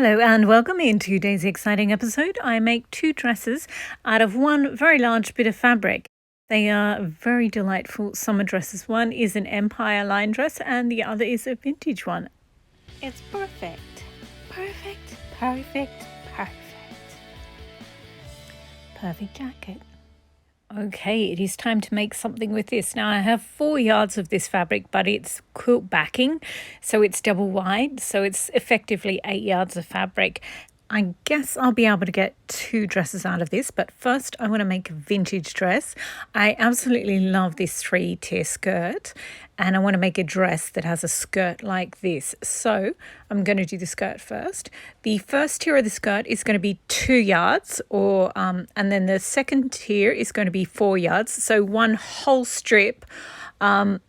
Hello and welcome. In today's exciting episode, I make two dresses out of one very large bit of fabric. They are very delightful summer dresses. One is an Empire line dress and the other is a vintage one. It's perfect. Perfect, perfect, perfect. Perfect jacket. Okay, it is time to make something with this. Now I have 4 yards of this fabric, but it's quilt backing, so it's double wide, so it's effectively 8 yards of fabric. I guess I'll be able to get 2 dresses out of this, but first I want to make a vintage dress. I absolutely love this 3-tier skirt, and I want to make a dress that has a skirt like this. So I'm going to do the skirt first. The first tier of the skirt is going to be 2 yards, and then the second tier is going to be 4 yards. So one whole strip. I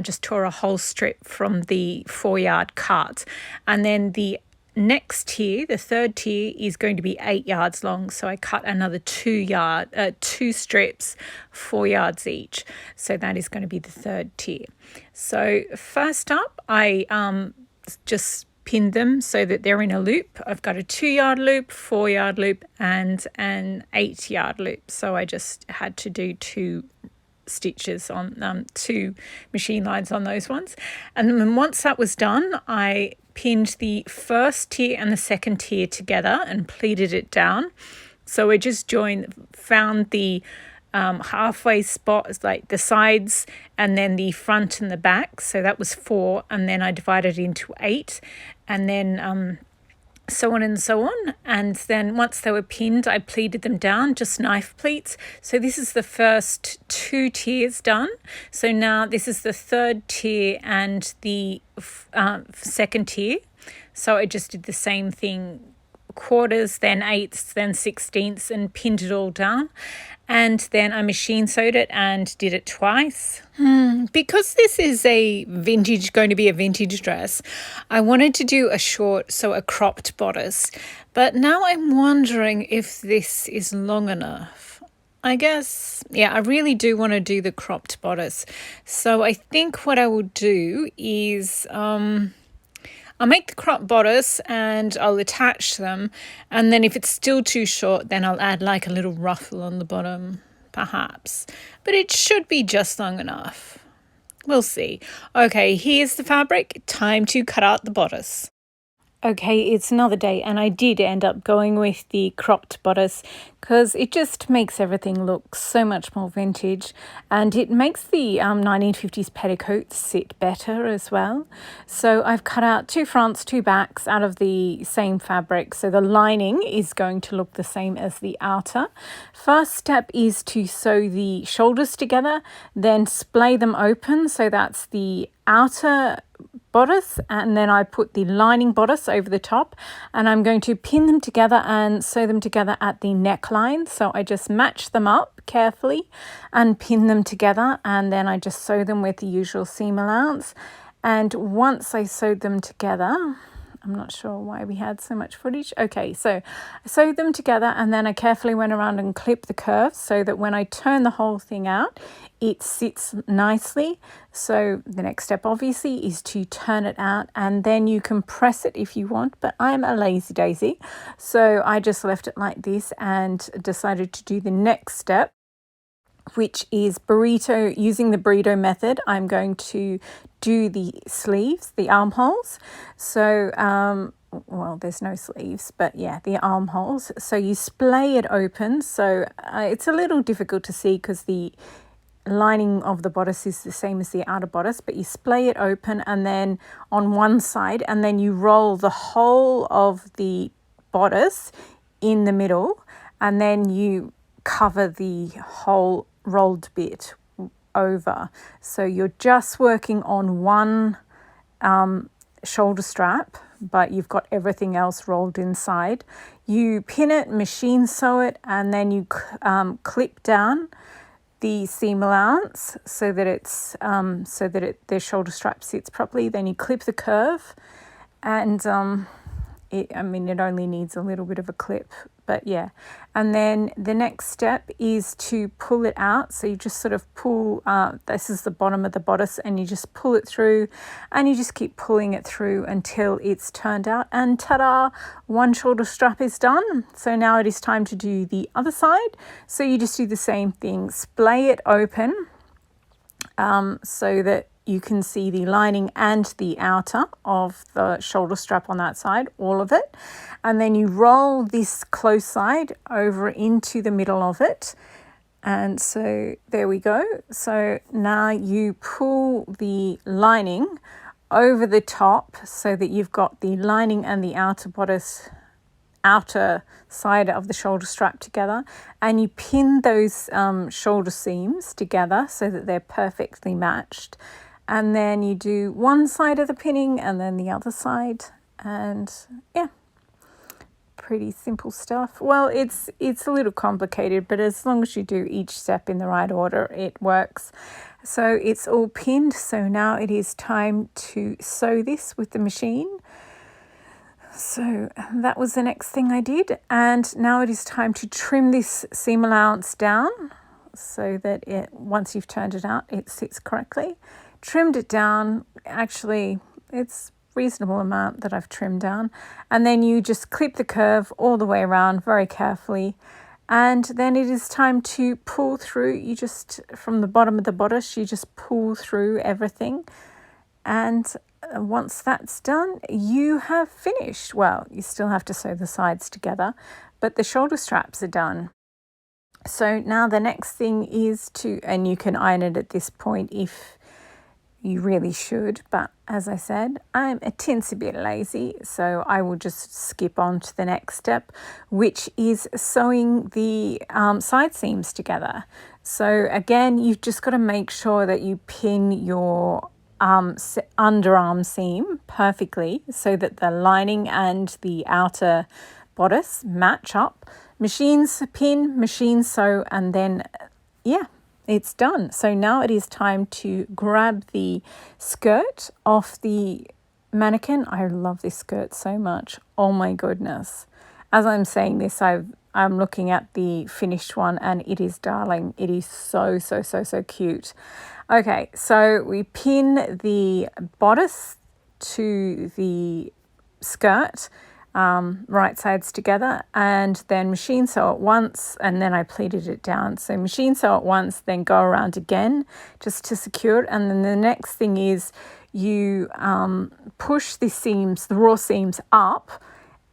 just tore a whole strip from the 4-yard cut, and then the next tier, the third tier, is going to be 8 yards long. So I cut another 2 strips, 4 yards each. So that is going to be the third tier. So first up, I just pinned them so that they're in a loop. I've got a 2-yard loop, 4-yard loop, and an 8-yard loop. So I just had to do 2 stitches on 2 machine lines on those ones. And then once that was done, I pinned the first tier and the second tier together and pleated it down. So I just found the halfway spot, like the sides and then the front and the back. So that was 4, and then I divided it into 8, and then so on and so on. And then once they were pinned, I pleated them down, just knife pleats. So this is the first 2 tiers done. So now this is the third tier and the second tier. So I just did the same thing, quarters, then 8ths, then 16ths, and pinned it all down. And then I machine sewed it and did it twice. Because this is going to be a vintage dress, I wanted to do a cropped bodice. But now I'm wondering if this is long enough. I guess, I really do want to do the cropped bodice. So I think what I will do is I'll make the crop bodice and I'll attach them, and then if it's still too short, then I'll add like a little ruffle on the bottom, perhaps. But it should be just long enough. We'll see. Okay, here's the fabric. Time to cut out the bodice. Okay, it's another day, and I did end up going with the cropped bodice because it just makes everything look so much more vintage, and it makes the 1950s petticoats sit better as well. So I've cut out 2 fronts, 2 backs out of the same fabric, so the lining is going to look the same as the outer. First step is to sew the shoulders together, then splay them open, so that's the outer bodice, and then I put the lining bodice over the top, and I'm going to pin them together and sew them together at the neckline. So I just match them up carefully and pin them together, and then I just sew them with the usual seam allowance. And once I sewed them together, I'm not sure why we had so much footage. Okay, so I sewed them together, and then I carefully went around and clipped the curves so that when I turn the whole thing out, it sits nicely. So the next step obviously is to turn it out, and then you can press it if you want, but I'm a lazy daisy, so I just left it like this and decided to do the next step, which is using the burrito method. I'm going to do the sleeves, the armholes. So, there's no sleeves, but the armholes. So you splay it open. So it's a little difficult to see because the lining of the bodice is the same as the outer bodice, but you splay it open and then on one side, and then you roll the whole of the bodice in the middle, and then you cover the whole rolled bit over. So you're just working on one shoulder strap, but you've got everything else rolled inside. You pin it, machine sew it, and then you clip down the seam allowance so that the shoulder strap sits properly. Then you clip the curve, and I mean, it only needs a little bit of a clip, but yeah. And then the next step is to pull it out. So you just sort of pull, this is the bottom of the bodice, and you just pull it through, and you just keep pulling it through until it's turned out, and ta-da, one shoulder strap is done. So now it is time to do the other side. So you just do the same thing, splay it open, so that you can see the lining and the outer of the shoulder strap on that side, all of it. And then you roll this close side over into the middle of it. And so there we go. So now you pull the lining over the top so that you've got the lining and the outer bodice, outer side of the shoulder strap together, and you pin those shoulder seams together so that they're perfectly matched. And then you do one side of the pinning and then the other side, and yeah, pretty simple stuff. Well, it's a little complicated, but as long as you do each step in the right order, it works. So it's all pinned. So now it is time to sew this with the machine. So that was the next thing I did. And now it is time to trim this seam allowance down so that it, once you've turned it out, it sits correctly. Trimmed it down. Actually, it's reasonable amount that I've trimmed down. And then you just clip the curve all the way around very carefully. And then it is time to pull through. You just, from the bottom of the bodice, you just pull through everything. And once that's done, you have finished. Well, you still have to sew the sides together, but the shoulder straps are done. So now the next thing is to, and you can iron it at this point if you really should, but as I said, I'm a teensy bit lazy, so I will just skip on to the next step, which is sewing the side seams together. So again, you've just got to make sure that you pin your underarm seam perfectly so that the lining and the outer bodice match up. Machine pin, machine sew, and then yeah, it's done. So now it is time to grab the skirt off the mannequin. I love this skirt so much. Oh my goodness. As I'm saying this, I'm looking at the finished one, and it is darling. It is so, so, so, so cute. Okay, so we pin the bodice to the skirt, right sides together, and then machine sew it once, and then I pleated it down. So machine sew it once, then go around again just to secure it. And then the next thing is you push the seams, the raw seams up,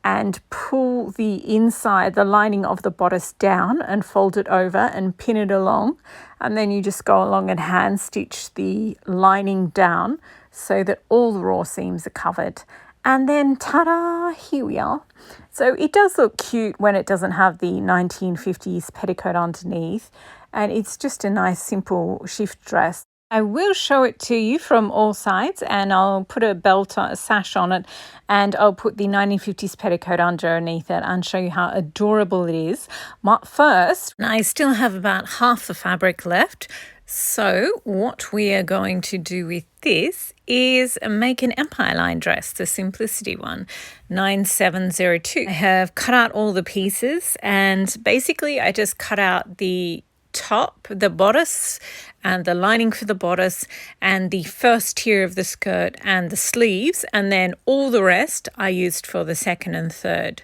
and pull the inside, the lining of the bodice down and fold it over and pin it along. And then you just go along and hand stitch the lining down so that all the raw seams are covered. And then ta-da, here we are. So it does look cute when it doesn't have the 1950s petticoat underneath. And it's just a nice simple shift dress. I will show it to you from all sides, and I'll put a belt, a sash on it, and I'll put the 1950s petticoat underneath it and show you how adorable it is. But first, I still have about half the fabric left. So what we are going to do with this is make an empire line dress, the simplicity one, 9702. I have cut out all the pieces, and basically I just cut out the top, the bodice, and the lining for the bodice, and the first tier of the skirt and the sleeves, and then all the rest I used for the second and third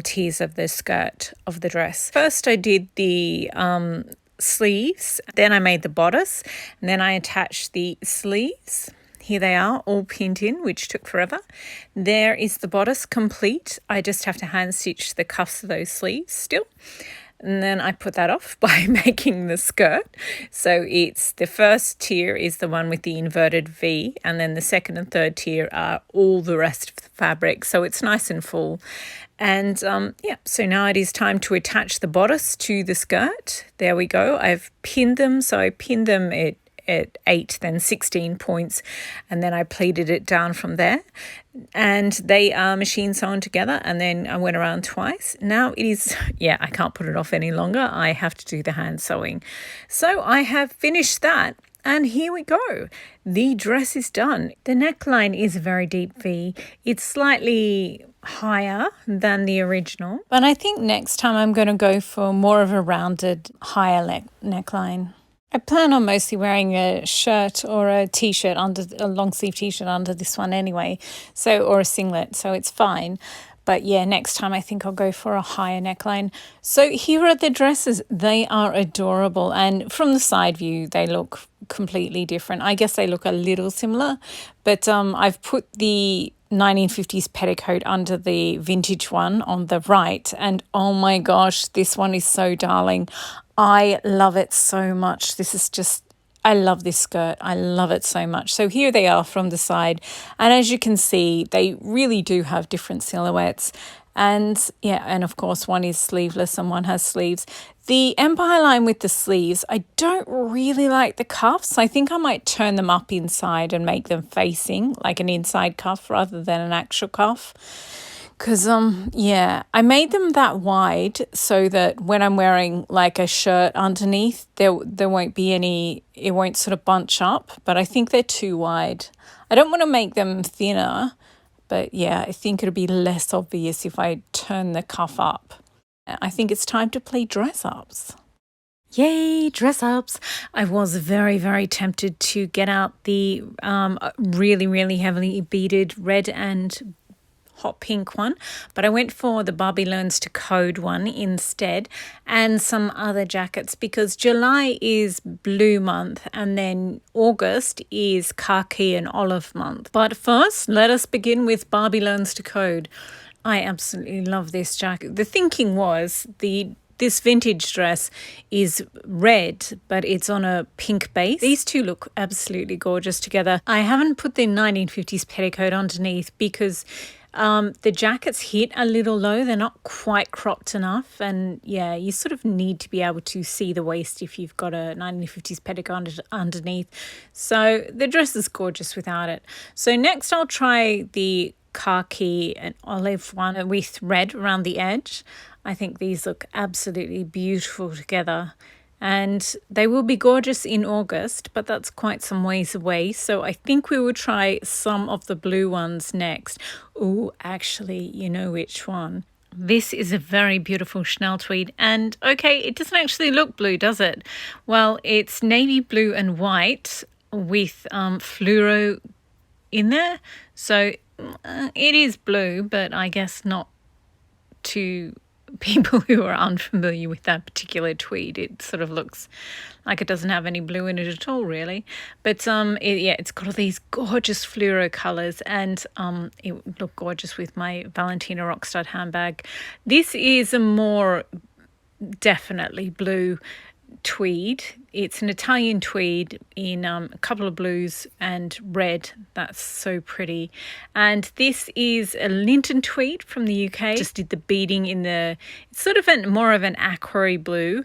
tiers of the skirt of the dress. First I did the sleeves, then I made the bodice, and then I attached the sleeves. Here they are, all pinned in, which took forever. There is the bodice complete. I just have to hand stitch the cuffs of those sleeves still. And then I put that off by making the skirt. So it's the first tier is the one with the inverted V, and then the second and third tier are all the rest of the fabric. So it's nice and full. And yeah, so now it is time to attach the bodice to the skirt. There we go. I've pinned them. So I pinned them at 8, then 16 points, and then I pleated it down from there. And they are machine sewn together, and then I went around twice. Now it is, yeah, I can't put it off any longer. I have to do the hand sewing. So I have finished that, And here we go. The dress is done. The neckline is a very deep V. It's slightly higher than the original, but I think next time I'm going to go for more of a rounded, higher neckline. I plan on mostly wearing a shirt or a t-shirt under a long sleeve t-shirt under this one anyway, or a singlet, so it's fine. But yeah, next time I think I'll go for a higher neckline. So here are the dresses. They are adorable, and from the side view they look completely different. I guess they look a little similar, but I've put the 1950s petticoat under the vintage one on the right, and oh my gosh, this one is so darling. I love it so much. I love this skirt. I love it so much. So here they are from the side, and as you can see, they really do have different silhouettes. And yeah, and of course one is sleeveless and one has sleeves. The Empire line with the sleeves, I don't really like the cuffs. I think I might turn them up inside and make them facing like an inside cuff rather than an actual cuff. Because, yeah, I made them that wide so that when I'm wearing like a shirt underneath, there won't be any, it won't sort of bunch up, but I think they're too wide. I don't want to make them thinner, but yeah, I think it'll be less obvious if I turn the cuff up. I think it's time to play dress-ups. Yay, dress-ups. I was very, very tempted to get out the really, really heavily beaded red and hot pink one, but I went for the Barbie Learns to Code one instead, and some other jackets, because July is blue month and then August is khaki and olive month. But first, let us begin with Barbie Learns to Code. I absolutely love this jacket. The thinking was this vintage dress is red, but it's on a pink base. These two look absolutely gorgeous together. I haven't put the 1950s petticoat underneath because the jackets hit a little low. They're not quite cropped enough. And yeah, you sort of need to be able to see the waist if you've got a 1950s petticoat underneath. So the dress is gorgeous without it. So next I'll try the khaki and olive one with red around the edge. I think these look absolutely beautiful together. And they will be gorgeous in August, but that's quite some ways away. So I think we will try some of the blue ones next. Oh, actually, you know which one. This is a very beautiful Chanel tweed. And okay, it doesn't actually look blue, does it? Well, it's navy blue and white with fluoro in there. So it is blue, but I guess not to people who are unfamiliar with that particular tweed. It sort of looks like it doesn't have any blue in it at all, really. But it's got all these gorgeous fluoro colours, and it would look gorgeous with my Valentina Rockstud handbag. This is a more definitely blue tweed. It's an Italian tweed in a couple of blues and red. That's so pretty. And this is a Linton tweed from the UK. Just did the beading in it's sort of more of an aqua blue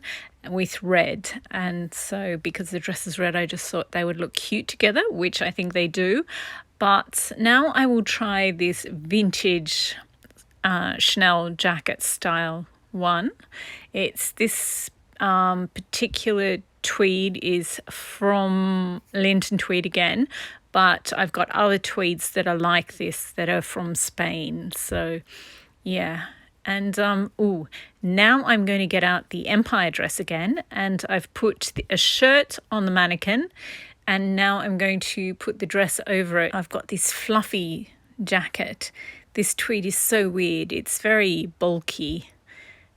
with red. And so because the dress is red, I just thought they would look cute together, which I think they do. But now I will try this vintage Chanel jacket style one. It's this particular tweed is from Linton tweed again, but I've got other tweeds that are like this that are from Spain. So yeah, and now I'm going to get out the Empire dress again, and I've put a shirt on the mannequin, and now I'm going to put the dress over it. I've got this fluffy jacket. This tweed is so weird. It's very bulky,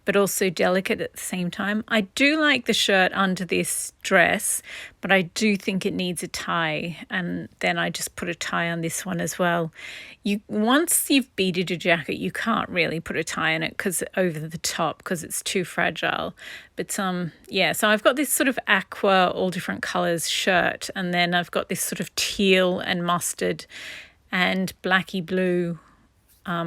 but also delicate at the same time. I do like the shirt under this dress, but I do think it needs a tie, and then I just put a tie on this one as well. Once you've beaded a jacket, you can't really put a tie on it over the top because it's too fragile. But yeah, so I've got this sort of aqua, all different colours shirt, and then I've got this sort of teal and mustard and blacky blue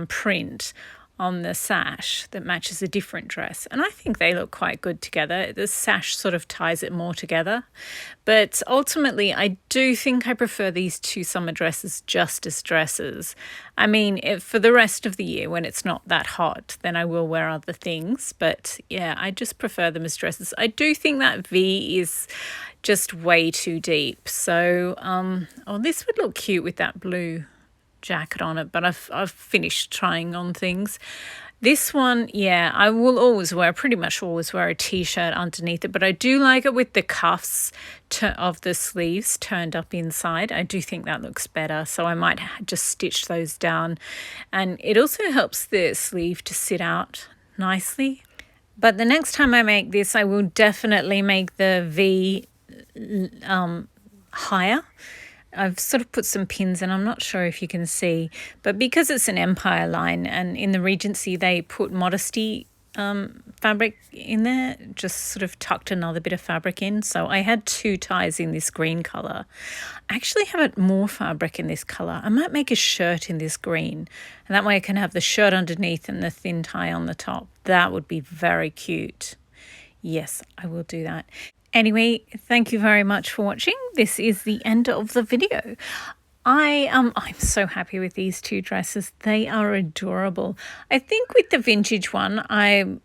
print on the sash that matches a different dress, and I think they look quite good together. The sash sort of ties it more together, but ultimately I do think I prefer these two summer dresses just as dresses. I mean, for the rest of the year when it's not that hot, then I will wear other things, but yeah, I just prefer them as dresses. I do think that V is just way too deep, so this would look cute with that blue jacket on it, but I've finished trying on things. This one, yeah, I will pretty much always wear a t-shirt underneath it, but I do like it with the cuffs of the sleeves turned up inside. I do think that looks better, so I might just stitch those down, and it also helps the sleeve to sit out nicely. But the next time I make this, I will definitely make the V higher. I've sort of put some pins and I'm not sure if you can see, but because it's an Empire line and in the Regency they put Modesty fabric in there, just sort of tucked another bit of fabric in. So I had 2 ties in this green colour. I actually have more fabric in this colour. I might make a shirt in this green, and that way I can have the shirt underneath and the thin tie on the top. That would be very cute. Yes, I will do that. Anyway, thank you very much for watching. This is the end of the video. I'm so happy with these 2 dresses. They are adorable. I think with the vintage one,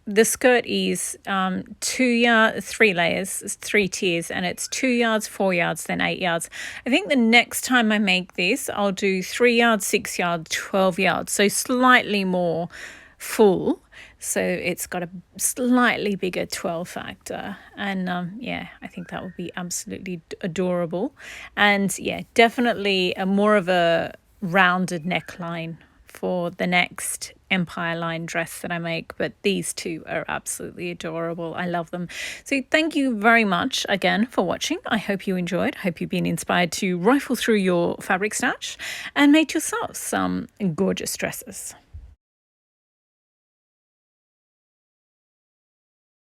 the skirt is 3 layers, 3 tiers, and it's 2 yards, 4 yards, then 8 yards. I think the next time I make this, I'll do 3 yards, 6 yards, 12 yards, so slightly more full. So it's got a slightly bigger 12 factor, and yeah, I think that would be absolutely adorable. And yeah, definitely more of a rounded neckline for the next Empire line dress that I make, but these 2 are absolutely adorable. I love them. So thank you very much again for watching. I hope you enjoyed. I hope you've been inspired to rifle through your fabric stash and make yourself some gorgeous dresses.